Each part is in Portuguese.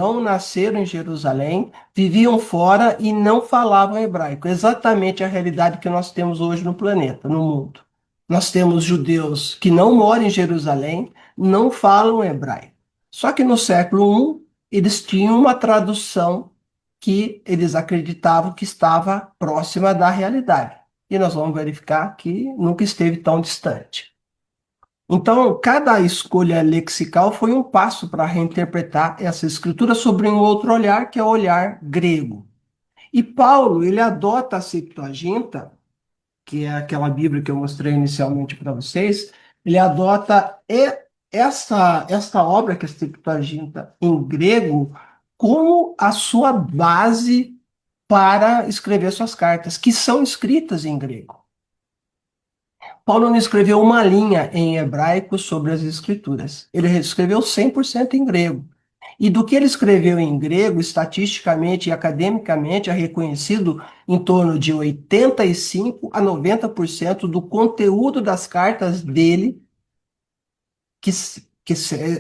não nasceram em Jerusalém, viviam fora e não falavam hebraico. Exatamente a realidade que nós temos hoje no planeta, no mundo. Nós temos judeus que não moram em Jerusalém, não falam hebraico. Só que no século I, eles tinham uma tradução que eles acreditavam que estava próxima da realidade. E nós vamos verificar que nunca esteve tão distante. Então, cada escolha lexical foi um passo para reinterpretar essa escritura sobre um outro olhar, que é o olhar grego. E Paulo, ele adota a Septuaginta, que é aquela Bíblia que eu mostrei inicialmente para vocês, ele adota esta obra, que é a Septuaginta em grego, como a sua base para escrever suas cartas, que são escritas em grego. Paulo não escreveu uma linha em hebraico sobre as escrituras. Ele escreveu 100% em grego. E do que ele escreveu em grego, estatisticamente e academicamente, é reconhecido em torno de 85 a 90% do conteúdo das cartas dele, que, que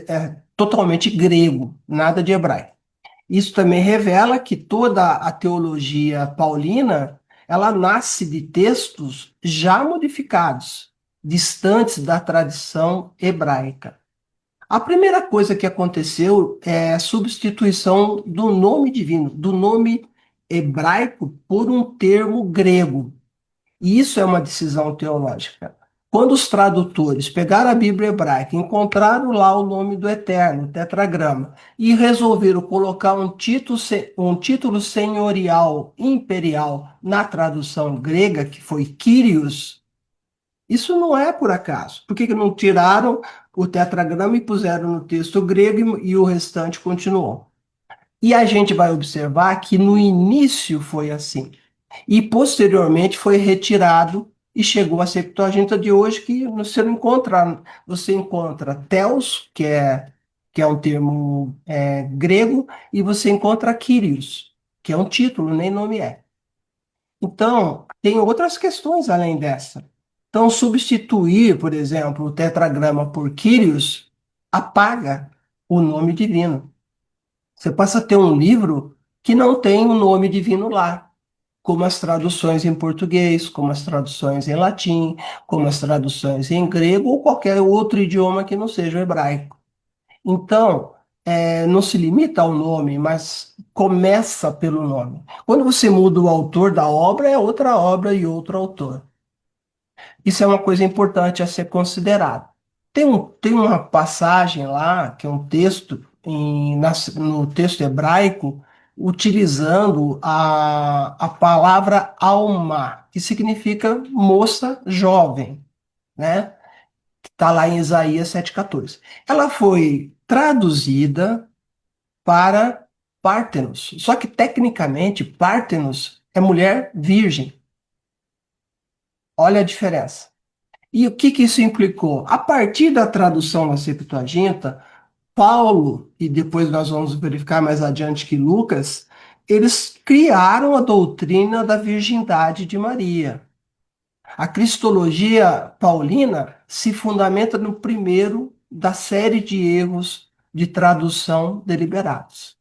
é totalmente grego, nada de hebraico. Isso também revela que toda a teologia paulina, ela nasce de textos já modificados, distantes da tradição hebraica. A primeira coisa que aconteceu é a substituição do nome divino, do nome hebraico por um termo grego. E isso é uma decisão teológica. Quando os tradutores pegaram a Bíblia hebraica, encontraram lá o nome do Eterno, o tetragrama, e resolveram colocar um título senhorial, imperial, na tradução grega, que foi Kyrios, isso não é por acaso. Por que que não tiraram o tetragrama e puseram no texto grego e o restante continuou? E a gente vai observar que no início foi assim. E posteriormente foi retirado e chegou a Septuaginta de hoje, que você encontra Theos, que é um termo grego, e você encontra Kyrios, que é um título, nem nome é. Então, tem outras questões além dessa. Então, substituir, por exemplo, o tetragrama por Kyrios apaga o nome divino. Você passa a ter um livro que não tem o nome divino lá, como as traduções em português, como as traduções em latim, como as traduções em grego ou qualquer outro idioma que não seja o hebraico. Então, não se limita ao nome, mas começa pelo nome. Quando você muda o autor da obra, é outra obra e outro autor. Isso é uma coisa importante a ser considerada. Tem uma passagem lá, que é um texto, no texto hebraico, utilizando a palavra alma, que significa moça jovem, né? Está lá em Isaías 7,14. Ela foi traduzida para Pártenos, só que tecnicamente Pártenos é mulher virgem. Olha a diferença. E o que que isso implicou? A partir da tradução da Septuaginta, Paulo, e depois nós vamos verificar mais adiante que Lucas, eles criaram a doutrina da virgindade de Maria. A cristologia paulina se fundamenta no primeiro da série de erros de tradução deliberados.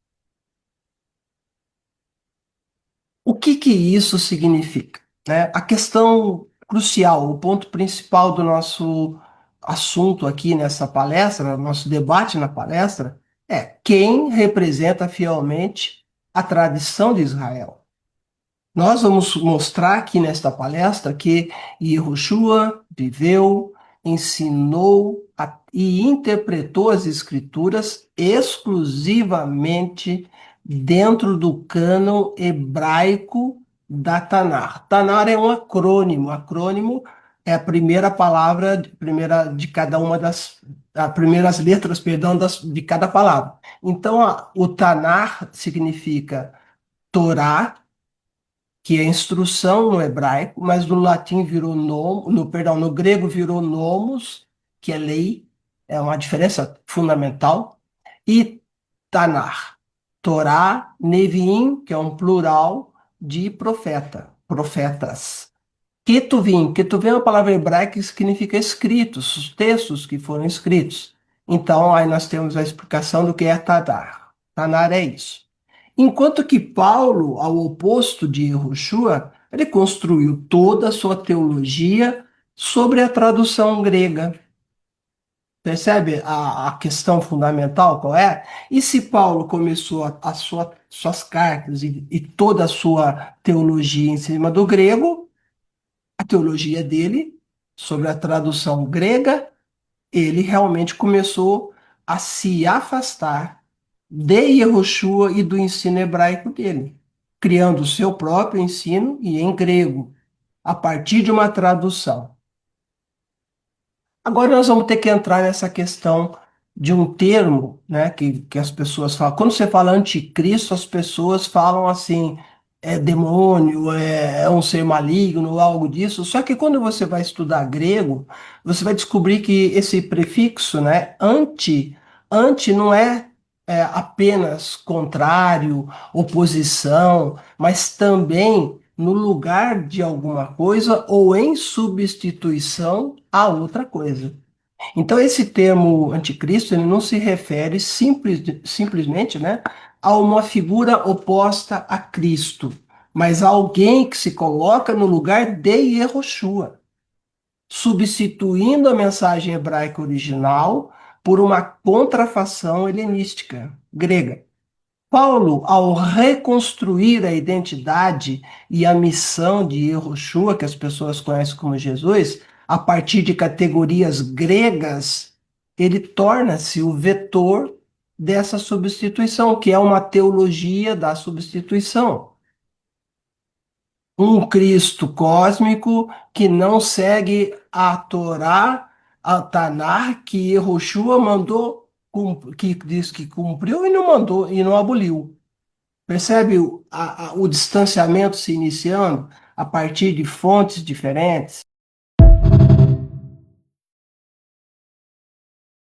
O que que isso significa, né? A questão crucial, o ponto principal do nosso assunto aqui nessa palestra, no nosso debate na palestra, é quem representa fielmente a tradição de Israel. Nós vamos mostrar aqui nesta palestra que Yehoshua viveu, ensinou e interpretou as escrituras exclusivamente dentro do cânon hebraico da Tanar. Tanar é um acrônimo. Acrônimo é a primeira palavra, primeira de cada uma as primeiras letras, perdão, de cada palavra. Então, o Tanar significa Torá, que é instrução no hebraico, mas no latim virou no grego virou nomos, que é lei, é uma diferença fundamental, e Tanar, Torá, Neviim, que é um plural de profeta, profetas. Ketuvim é uma palavra hebraica que significa escritos, os textos que foram escritos. Então, aí nós temos a explicação do que é Tanar. Tanar é isso. Enquanto que Paulo, ao oposto de Yehoshua, ele construiu toda a sua teologia sobre a tradução grega. Percebe a questão fundamental qual é? E se Paulo começou suas cartas e toda a sua teologia em cima do grego, a teologia dele sobre a tradução grega, ele realmente começou a se afastar de Yehoshua e do ensino hebraico dele, criando o seu próprio ensino e em grego, a partir de uma tradução. Agora nós vamos ter que entrar nessa questão de um termo, né, que as pessoas falam. Quando você fala anticristo, as pessoas falam assim, é demônio, é um ser maligno, algo disso. Só que quando você vai estudar grego, você vai descobrir que esse prefixo, né, anti não é apenas contrário, oposição, mas também no lugar de alguma coisa ou em substituição a outra coisa. Então, esse termo anticristo ele não se refere simplesmente, né, a uma figura oposta a Cristo, mas a alguém que se coloca no lugar de Yehoshua, substituindo a mensagem hebraica original por uma contrafação helenística, grega. Paulo, ao reconstruir a identidade e a missão de Yehoshua, que as pessoas conhecem como Jesus, a partir de categorias gregas, ele torna-se o vetor dessa substituição, que é uma teologia da substituição. Um Cristo cósmico que não segue a Torá, a Tanar, que Yehoshua mandou, que diz que cumpriu e não mandou, e não aboliu. Percebe o distanciamento se iniciando a partir de fontes diferentes?